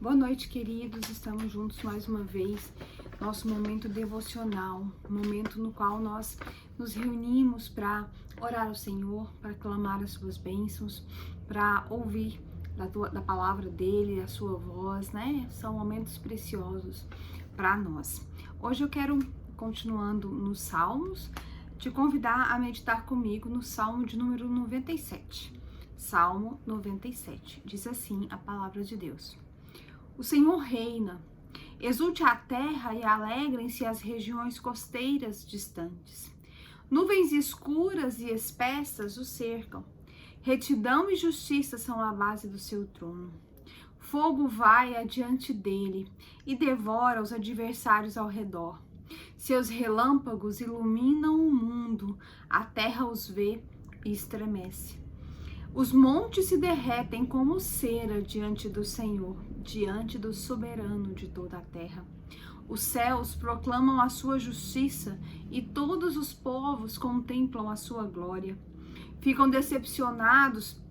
Boa noite, queridos. Estamos juntos mais uma vez. Nosso momento devocional, momento no qual nós nos reunimos para orar ao Senhor, para clamar as suas bênçãos, para ouvir da palavra dele, a sua voz, né? São momentos preciosos para nós. Hoje eu quero, continuando nos Salmos, te convidar a meditar comigo no Salmo de número 97. Salmo 97. Diz assim a palavra de Deus: O Senhor reina, exulte a terra e alegrem-se as regiões costeiras distantes. Nuvens escuras e espessas o cercam. Retidão e justiça são a base do seu trono. Fogo vai adiante dele e devora os adversários ao redor. Seus relâmpagos iluminam o mundo, a terra os vê e estremece. Os montes se derretem como cera diante do Senhor, diante do soberano de toda a terra. Os céus proclamam a sua justiça e todos os povos contemplam a sua glória. Ficam decepcionados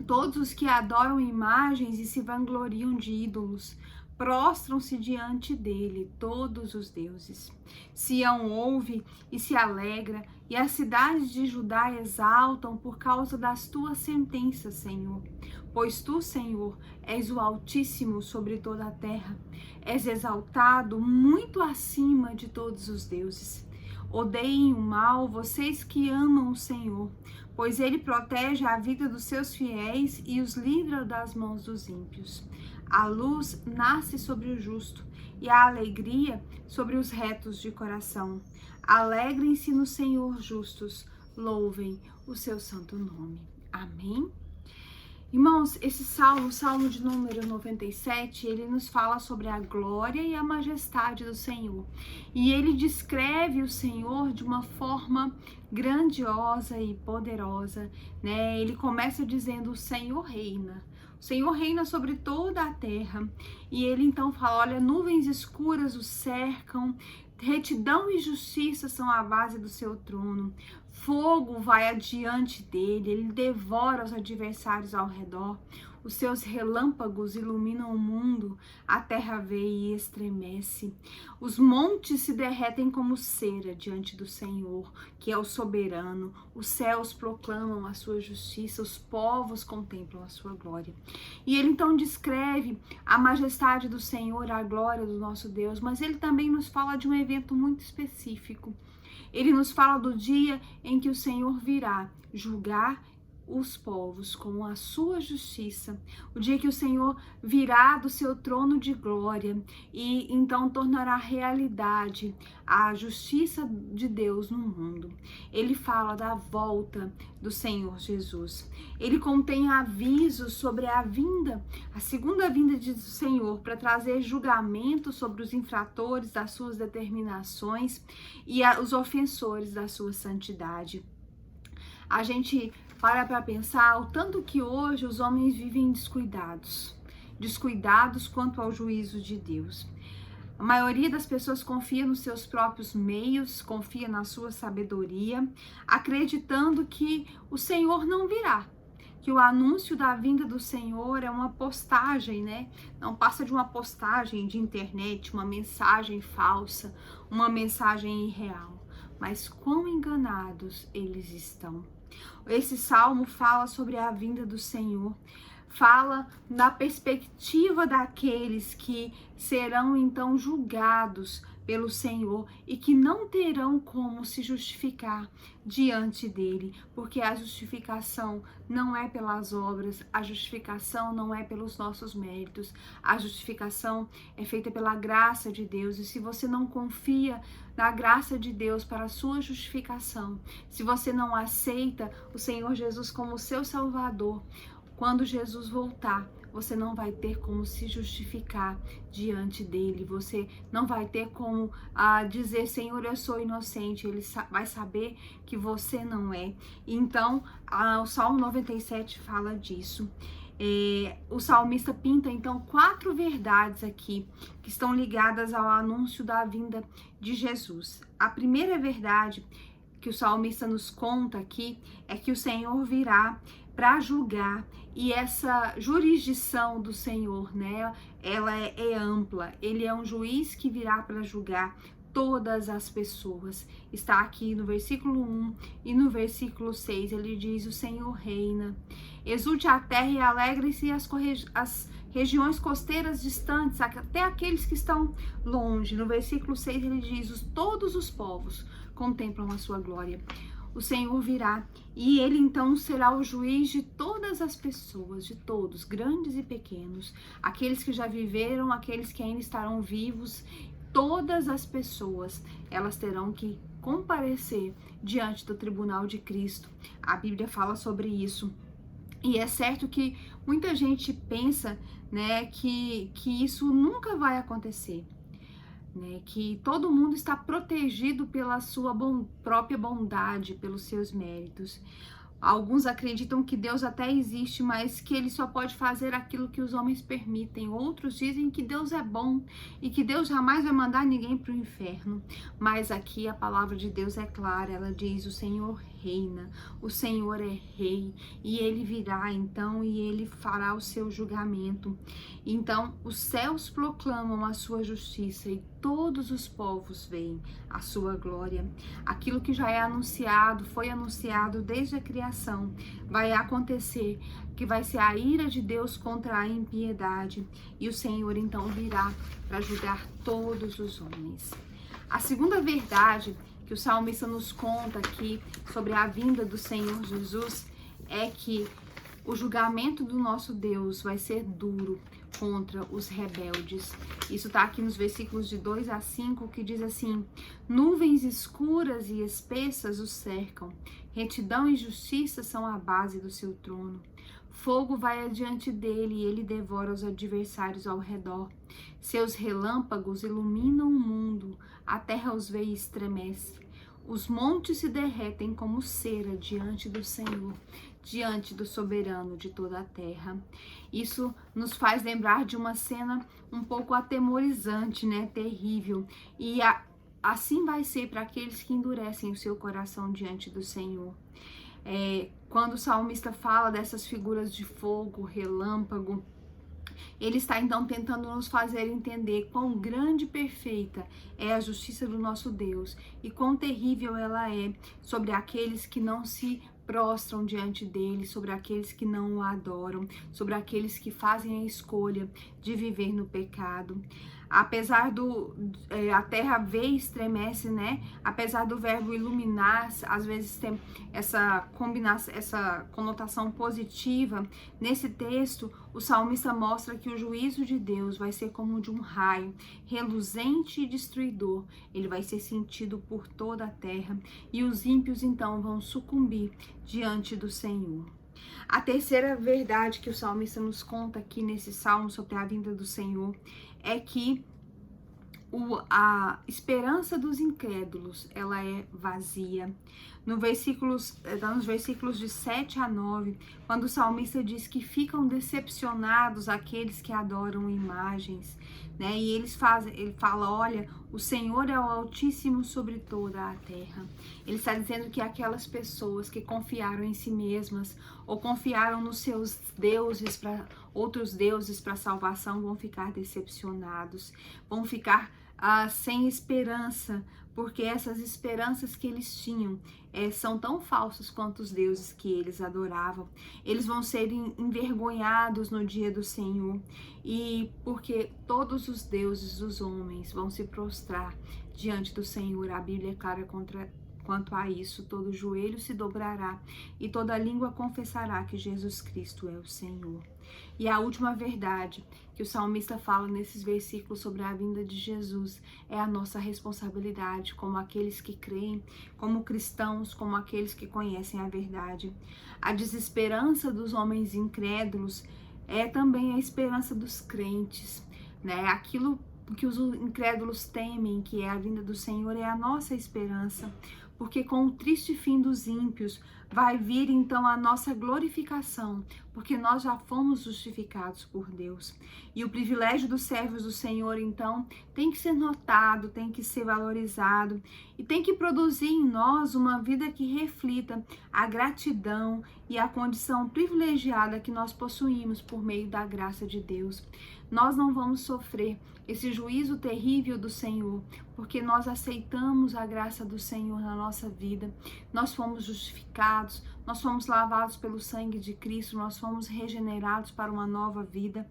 todos os que adoram imagens e se vangloriam de ídolos. Prostram-se diante dele todos os deuses. Sião ouve e se alegra, e as cidades de Judá exaltam por causa das tuas sentenças, Senhor. Pois tu, Senhor, és o Altíssimo sobre toda a terra. És exaltado muito acima de todos os deuses. Odeiem o mal, vocês que amam o Senhor, pois ele protege a vida dos seus fiéis e os livra das mãos dos ímpios. A luz nasce sobre o justo e a alegria sobre os retos de coração. Alegrem-se no Senhor justos, louvem o seu santo nome. Amém? Irmãos, esse salmo, o salmo de número 97, ele nos fala sobre a glória e a majestade do Senhor. E ele descreve o Senhor de uma forma grandiosa e poderosa, né? Ele começa dizendo: o Senhor reina. O Senhor reina sobre toda a terra. E ele então fala: olha, nuvens escuras o cercam, retidão e justiça são a base do seu trono. Fogo vai adiante dele, ele devora os adversários ao redor. Os seus relâmpagos iluminam o mundo, a terra vê e estremece. Os montes se derretem como cera diante do Senhor, que é o soberano. Os céus proclamam a sua justiça, os povos contemplam a sua glória. E ele então descreve a majestade do Senhor, a glória do nosso Deus, mas ele também nos fala de um evento muito específico. Ele nos fala do dia em que o Senhor virá julgar os povos com a sua justiça, o dia que o Senhor virá do seu trono de glória e então tornará realidade a justiça de Deus no mundo. Ele fala da volta do Senhor Jesus. Ele contém avisos sobre a vinda, a segunda vinda do Senhor, para trazer julgamento sobre os infratores das suas determinações e os ofensores da sua santidade. A gente para pensar o tanto que hoje os homens vivem descuidados quanto ao juízo de Deus. A maioria das pessoas confia nos seus próprios meios, confia na sua sabedoria, acreditando que o Senhor não virá, que o anúncio da vinda do Senhor é uma postagem, né? Não passa de uma postagem de internet, uma mensagem falsa, uma mensagem irreal. Mas quão enganados eles estão. Esse salmo fala sobre a vinda do Senhor, fala na perspectiva daqueles que serão então julgados pelo Senhor e que não terão como se justificar diante dele, porque a justificação não é pelas obras, a justificação não é pelos nossos méritos, a justificação é feita pela graça de Deus. E se você não confia na graça de Deus para a sua justificação, se você não aceita o Senhor Jesus como seu Salvador, quando Jesus voltar, você não vai ter como se justificar diante dele, você não vai ter como dizer: Senhor, eu sou inocente. Ele vai saber que você não é. Então, o Salmo 97 fala disso. O salmista pinta então 4 verdades aqui que estão ligadas ao anúncio da vinda de Jesus. A primeira verdade que o salmista nos conta aqui é que o Senhor virá para julgar E essa jurisdição do Senhor, né, ela é ampla. Ele é um juiz que virá para julgar todas as pessoas. Está aqui no versículo 1 e no versículo 6, ele diz: o Senhor reina. Exulte a terra e alegre-se as regiões costeiras distantes, até aqueles que estão longe. No versículo 6 ele diz: todos os povos contemplam a sua glória. O Senhor virá e ele então será o juiz de todas as pessoas, de todos, grandes e pequenos, aqueles que já viveram, aqueles que ainda estarão vivos. Todas as pessoas, elas terão que comparecer diante do tribunal de Cristo. A Bíblia fala sobre isso. E é certo que muita gente pensa, né, que isso nunca vai acontecer, né, que todo mundo está protegido pela sua própria bondade, pelos seus méritos. Alguns acreditam que Deus até existe, mas que ele só pode fazer aquilo que os homens permitem. Outros dizem que Deus é bom e que Deus jamais vai mandar ninguém para o inferno. Mas aqui a palavra de Deus é clara, ela diz: o Senhor reina, o Senhor é rei e ele virá então e ele fará o seu julgamento. Então os céus proclamam a sua justiça e todos os povos veem a sua glória. Aquilo que já é anunciado, foi anunciado desde a criação, vai acontecer, que vai ser a ira de Deus contra a impiedade, e o Senhor então virá para julgar todos os homens. A segunda verdade que o salmista nos conta aqui sobre a vinda do Senhor Jesus é que o julgamento do nosso Deus vai ser duro contra os rebeldes. Isso está aqui nos versículos de 2 a 5, que diz assim: nuvens escuras e espessas o cercam, retidão e justiça são a base do seu trono. Fogo vai adiante dele e ele devora os adversários ao redor. Seus relâmpagos iluminam o mundo, a terra os vê e estremece. Os montes se derretem como cera diante do Senhor, diante do soberano de toda a terra. Isso nos faz lembrar de uma cena um pouco atemorizante, né? Terrível. E assim vai ser para aqueles que endurecem o seu coração diante do Senhor. Quando o salmista fala dessas figuras de fogo, relâmpago, ele está então tentando nos fazer entender quão grande e perfeita é a justiça do nosso Deus e quão terrível ela é sobre aqueles que não se prostram diante dele, sobre aqueles que não o adoram, sobre aqueles que fazem a escolha de viver no pecado. Apesar a terra vê e estremece, né? Apesar do verbo iluminar, às vezes tem essa combinação, essa conotação positiva. Nesse texto, o salmista mostra que o juízo de Deus vai ser como de um raio, reluzente e destruidor. Ele vai ser sentido por toda a terra e os ímpios então vão sucumbir diante do Senhor. A terceira verdade que o salmista nos conta aqui nesse salmo sobre a vinda do Senhor é que a esperança dos incrédulos, ela é vazia. Nos versículos de 7 a 9, quando o salmista diz que ficam decepcionados aqueles que adoram imagens, né? E ele fala, olha, o Senhor é o Altíssimo sobre toda a terra. Ele está dizendo que aquelas pessoas que confiaram em si mesmas ou confiaram nos seus deuses, outros deuses para salvação, vão ficar decepcionados, vão ficar sem esperança, porque essas esperanças que eles tinham são tão falsas quanto os deuses que eles adoravam. Eles vão ser envergonhados no dia do Senhor, e porque todos os deuses dos homens vão se prostrar diante do Senhor. A Bíblia é clara quanto a isso: todo joelho se dobrará e toda língua confessará que Jesus Cristo é o Senhor. E a última verdade que o salmista fala nesses versículos sobre a vinda de Jesus é a nossa responsabilidade como aqueles que creem, como cristãos, como aqueles que conhecem a verdade. A desesperança dos homens incrédulos é também a esperança dos crentes, né? Aquilo que os incrédulos temem, que é a vinda do Senhor, é a nossa esperança, porque com o triste fim dos ímpios vai vir então a nossa glorificação, porque nós já fomos justificados por Deus. E o privilégio dos servos do Senhor, então, tem que ser notado, tem que ser valorizado e tem que produzir em nós uma vida que reflita a gratidão e a condição privilegiada que nós possuímos por meio da graça de Deus. Nós não vamos sofrer esse juízo terrível do Senhor, porque nós aceitamos a graça do Senhor na nossa vida. Nós fomos justificados, nós fomos lavados pelo sangue de Cristo, nós fomos regenerados para uma nova vida.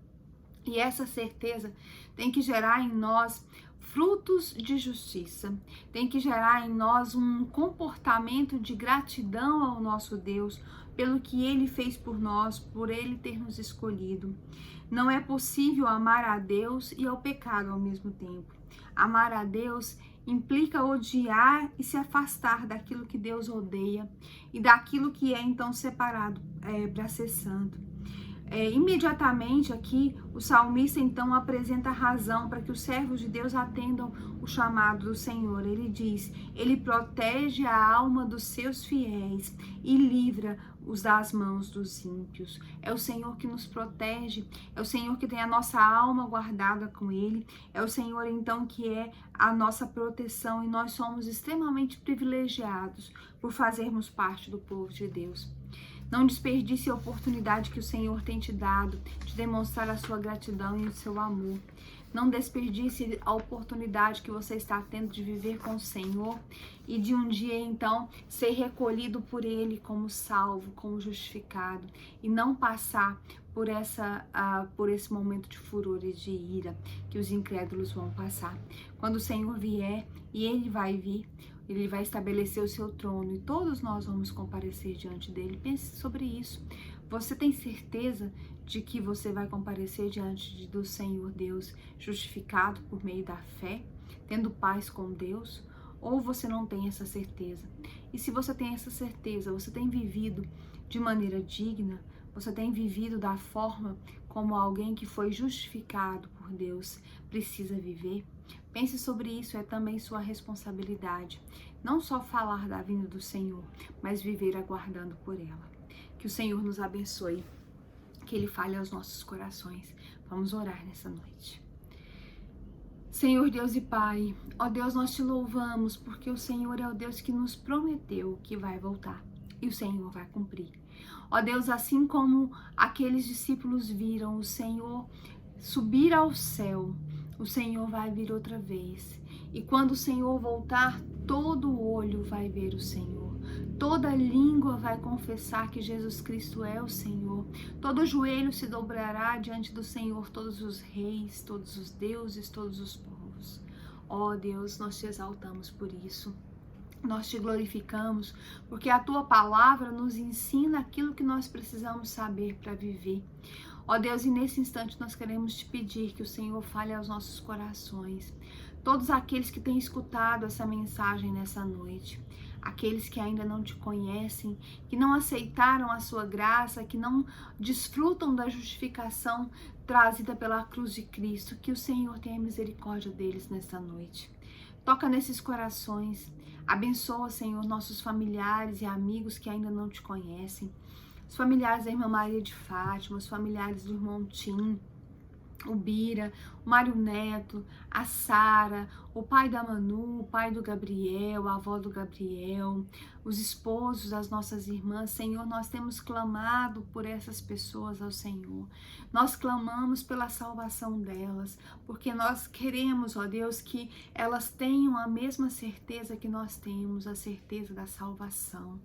E essa certeza tem que gerar em nós frutos de justiça, tem que gerar em nós um comportamento de gratidão ao nosso Deus, pelo que Ele fez por nós, por Ele ter nos escolhido. Não é possível amar a Deus e ao pecado ao mesmo tempo. Amar a Deus implica odiar e se afastar daquilo que Deus odeia e daquilo que é então separado para ser santo. Imediatamente aqui o salmista então apresenta a razão para que os servos de Deus atendam o chamado do Senhor. Ele diz: Ele protege a alma dos seus fiéis e livra-os das mãos dos ímpios. É o Senhor que nos protege, é o Senhor que tem a nossa alma guardada com Ele, é o Senhor então que é a nossa proteção, e nós somos extremamente privilegiados por fazermos parte do povo de Deus. Não desperdice a oportunidade que o Senhor tem te dado de demonstrar a sua gratidão e o seu amor. Não desperdice a oportunidade que você está tendo de viver com o Senhor e de um dia, então, ser recolhido por Ele como salvo, como justificado, e não passar por esse momento de furor e de ira que os incrédulos vão passar. Quando o Senhor vier, e Ele vai vir, Ele vai estabelecer o seu trono e todos nós vamos comparecer diante dele. Pense sobre isso. Você tem certeza de que você vai comparecer diante do Senhor Deus justificado por meio da fé, tendo paz com Deus? Ou você não tem essa certeza? E se você tem essa certeza, você tem vivido de maneira digna? Você tem vivido da forma como alguém que foi justificado por Deus precisa viver? Pense sobre isso, é também sua responsabilidade. Não só falar da vinda do Senhor, mas viver aguardando por ela. Que o Senhor nos abençoe, que Ele fale aos nossos corações. Vamos orar nessa noite. Senhor Deus e Pai, ó Deus, nós te louvamos porque o Senhor é o Deus que nos prometeu que vai voltar e o Senhor vai cumprir. Ó Deus, assim como aqueles discípulos viram o Senhor subir ao céu, o Senhor vai vir outra vez. E quando o Senhor voltar, todo olho vai ver o Senhor. Toda língua vai confessar que Jesus Cristo é o Senhor. Todo joelho se dobrará diante do Senhor, todos os reis, todos os deuses, todos os povos. Ó Deus, nós te exaltamos por isso. Nós te glorificamos porque a tua palavra nos ensina aquilo que nós precisamos saber para viver. Ó Deus, e nesse instante nós queremos te pedir que o Senhor fale aos nossos corações. Todos aqueles que têm escutado essa mensagem nessa noite, aqueles que ainda não te conhecem, que não aceitaram a sua graça, que não desfrutam da justificação trazida pela cruz de Cristo, que o Senhor tenha misericórdia deles nessa noite. Toca nesses corações, abençoa, Senhor, nossos familiares e amigos que ainda não te conhecem, os familiares da irmã Maria de Fátima, os familiares do irmão Tim, o Bira, o Mário Neto, a Sara, o pai da Manu, o pai do Gabriel, a avó do Gabriel, os esposos das nossas irmãs. Senhor, nós temos clamado por essas pessoas ao Senhor. Nós clamamos pela salvação delas, porque nós queremos, ó Deus, que elas tenham a mesma certeza que nós temos, a certeza da salvação.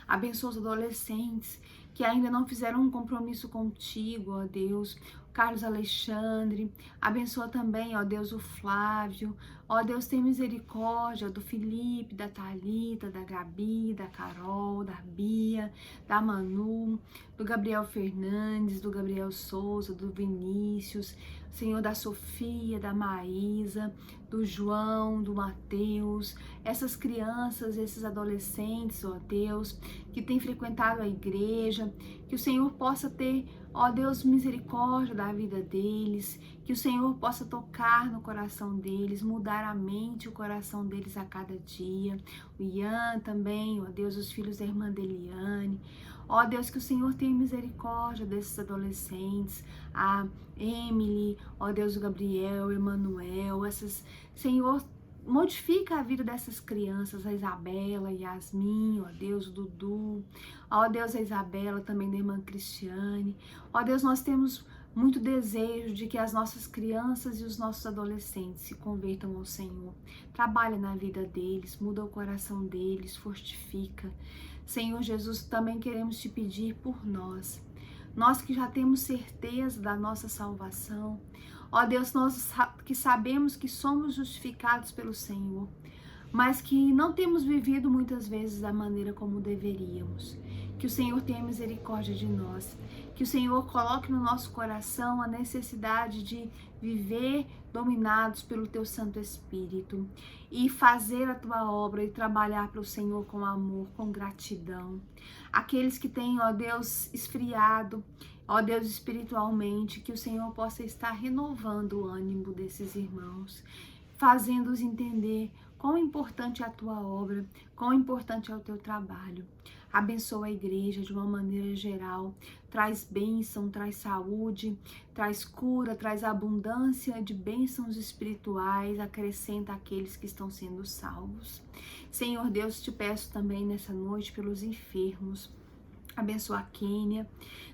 Abençoa os adolescentes que ainda não fizeram um compromisso contigo, ó Deus. Carlos Alexandre, abençoa também, ó Deus, o Flávio, ó Deus, tem misericórdia do Felipe, da Thalita, da Gabi, da Carol, da Bia, da Manu, do Gabriel Fernandes, do Gabriel Souza, do Vinícius, Senhor, da Sofia, da Maísa, do João, do Mateus, essas crianças, esses adolescentes, ó Deus, que têm frequentado a igreja, que o Senhor possa ter Ó Deus, misericórdia da vida deles, que o Senhor possa tocar no coração deles, mudar a mente e o coração deles a cada dia. O Ian também, ó Deus, os filhos da irmã Deliane. Ó Deus, que o Senhor tenha misericórdia desses adolescentes, a Emily, ó Deus, o Gabriel, o Emanuel, Senhor, modifica a vida dessas crianças, a Isabela, a Yasmin, ó Deus, o Dudu, ó Deus, a Isabela, também da irmã Cristiane. Ó Deus, nós temos muito desejo de que as nossas crianças e os nossos adolescentes se convertam ao Senhor. Trabalha na vida deles, muda o coração deles, fortifica. Senhor Jesus, também queremos te pedir por nós que já temos certeza da nossa salvação. Ó Deus, nós que sabemos que somos justificados pelo Senhor, mas que não temos vivido muitas vezes da maneira como deveríamos. Que o Senhor tenha misericórdia de nós, que o Senhor coloque no nosso coração a necessidade de viver dominados pelo Teu Santo Espírito e fazer a Tua obra e trabalhar para o Senhor com amor, com gratidão. Aqueles que têm, ó Deus, esfriado, ó Deus, espiritualmente, que o Senhor possa estar renovando o ânimo desses irmãos, fazendo-os entender quão importante é a Tua obra, quão importante é o Teu trabalho. Abençoa a igreja de uma maneira geral, traz bênção, traz saúde, traz cura, traz abundância de bênçãos espirituais, acrescenta aqueles que estão sendo salvos. Senhor Deus, te peço também nessa noite pelos enfermos. Abençoa a Kênia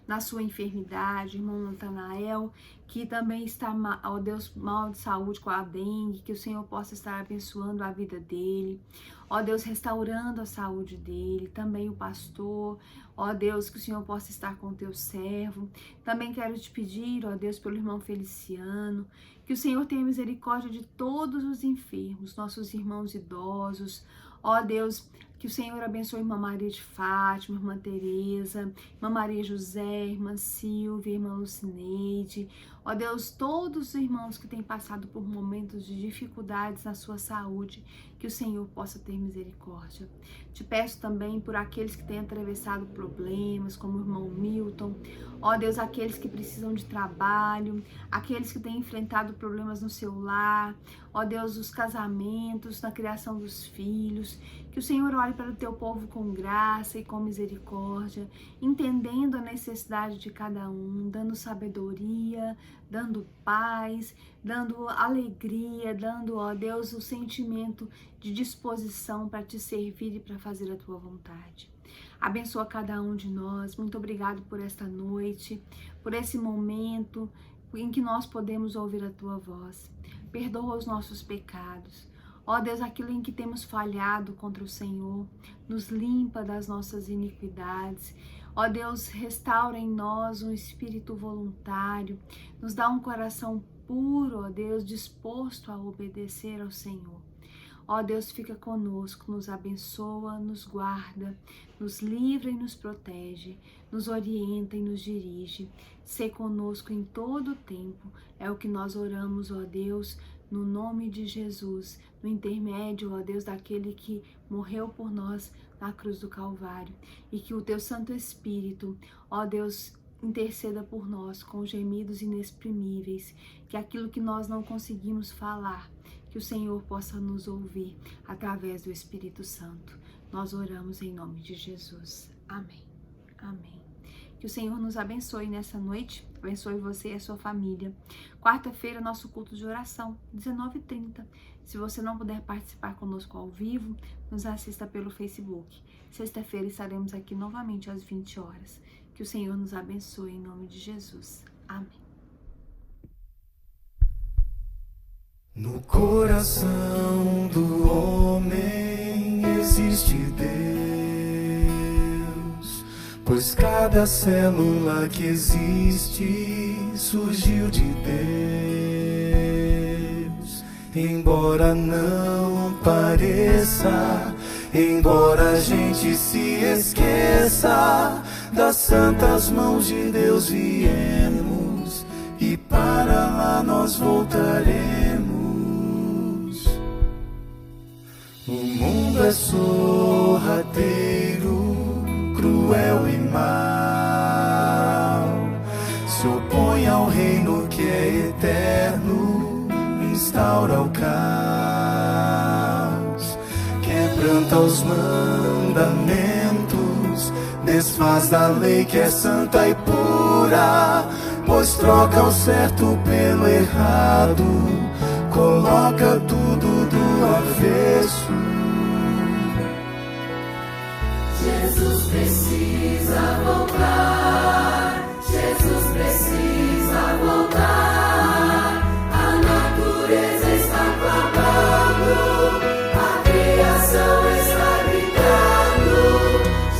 na sua enfermidade, irmão Natanael, que também está, ó Deus, mal de saúde com a dengue, que o Senhor possa estar abençoando a vida dele, ó Deus, restaurando a saúde dele, também o pastor, ó Deus, que o Senhor possa estar com o teu servo. Também quero te pedir, ó Deus, pelo irmão Feliciano, que o Senhor tenha misericórdia de todos os enfermos, nossos irmãos idosos, ó Deus, que o Senhor abençoe a irmã Maria de Fátima, irmã Tereza, irmã Maria José, irmã Silvia, irmã Lucineide. Ó Deus, todos os irmãos que têm passado por momentos de dificuldades na sua saúde, que o Senhor possa ter misericórdia. Te peço também por aqueles que têm atravessado problemas, como o irmão Milton. Ó Deus, aqueles que precisam de trabalho, aqueles que têm enfrentado problemas no seu lar. Ó Deus, os casamentos, na criação dos filhos. Que o Senhor olhe para o teu povo com graça e com misericórdia, entendendo a necessidade de cada um, dando sabedoria, dando paz, dando alegria, dando, ó Deus, o sentimento de disposição para te servir e para fazer a tua vontade. Abençoa cada um de nós. Muito obrigado por esta noite, por esse momento em que nós podemos ouvir a tua voz. Perdoa os nossos pecados. Ó Deus, aquilo em que temos falhado contra o Senhor, nos limpa das nossas iniquidades. Ó Deus, restaura em nós um espírito voluntário, nos dá um coração puro, ó Deus, disposto a obedecer ao Senhor. Ó Deus, fica conosco, nos abençoa, nos guarda, nos livra e nos protege, nos orienta e nos dirige. Sê conosco em todo o tempo, é o que nós oramos, ó Deus, no nome de Jesus, no intermédio, ó Deus, daquele que morreu por nós na cruz do Calvário. E que o teu Santo Espírito, ó Deus, interceda por nós com gemidos inexprimíveis, que aquilo que nós não conseguimos falar, que o Senhor possa nos ouvir através do Espírito Santo. Nós oramos em nome de Jesus. Amém. Amém. Que o Senhor nos abençoe nessa noite, abençoe você e a sua família. Quarta-feira, nosso culto de oração, 19h30. Se você não puder participar conosco ao vivo, nos assista pelo Facebook. Sexta-feira estaremos aqui novamente às 20 horas. Que o Senhor nos abençoe em nome de Jesus. Amém. No coração do homem existe Deus, pois cada célula que existe surgiu de Deus. Embora não pareça, embora a gente se esqueça, das santas mãos de Deus viemos e para lá nós voltaremos. O mundo é sorrateiro, cruel e mau, Ponha o reino que é eterno, instaura o caos, quebranta os mandamentos, desfaz da lei que é santa e pura, pois troca o certo pelo errado, coloca tudo do avesso. Jesus precisa voltar, Jesus precisa voltar. A natureza está clamando, a criação está gritando.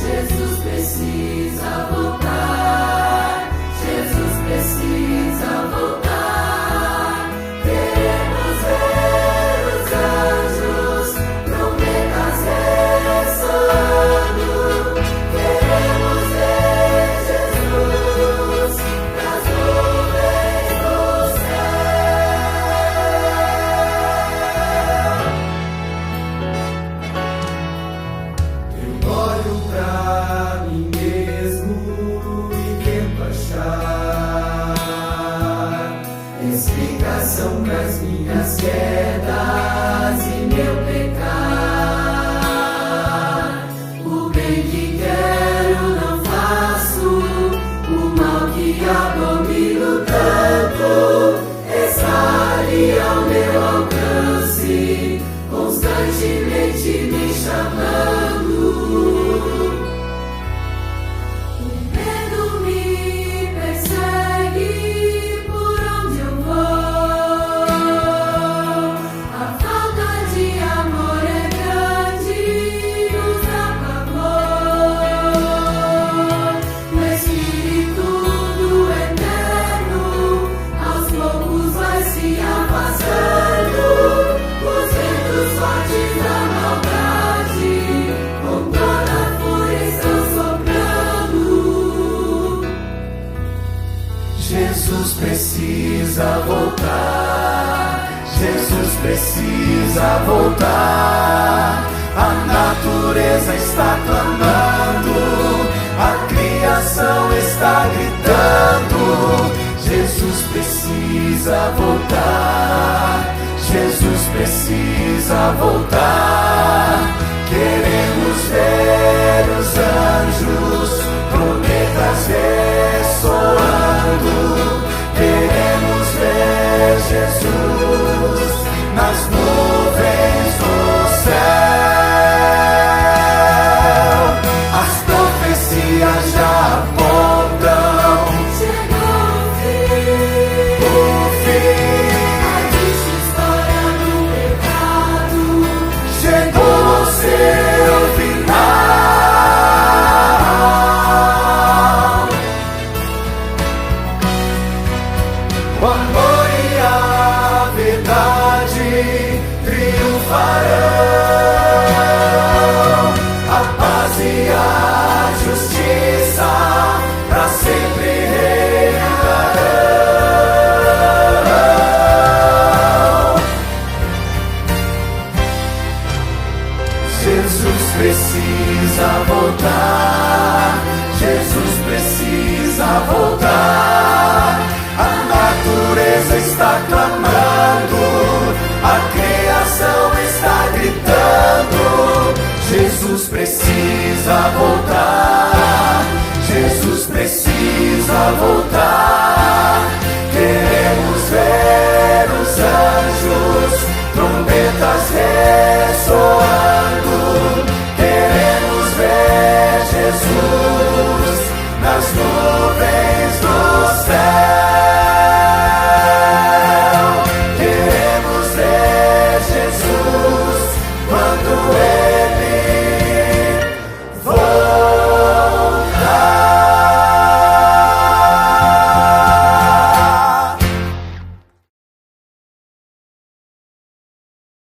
Jesus precisa voltar, Jesus precisa voltar. Queremos ver os anjos, trombetas ressoando. Queremos ver Jesus nas nuvens do céu. Eu olho pra mim mesmo e tento achar explicação pras minhas quedas e meu pecar. O bem que quero não faço, o mal que abomino tanto está ali ao meu alcance, constantemente me chamando. O medo me persegue por onde eu vou. A falta de amor é grande, nos apavor. O Espírito do Eterno aos poucos vai se afastando. Os ventos fortes da maldade com toda a fúria estão soprando. Jesus precisa voltar, Jesus precisa voltar. A natureza está clamando, a criação está gritando. Jesus precisa voltar, Jesus precisa voltar. Queremos ver os anjos, trombetas ressoando. Queremos ver Jesus nas nuvens do céu. As profecias já apontam Chegou o o fim, fim. a triste história do pecado. Chegou o seu final. O amor e a verdade triunfarão. A paz e a justiça pra sempre reinarão. Jesus precisa voltar, Jesus precisa voltar. A natureza está clamando, a criação está gritando. Jesus precisa voltar, Jesus precisa voltar.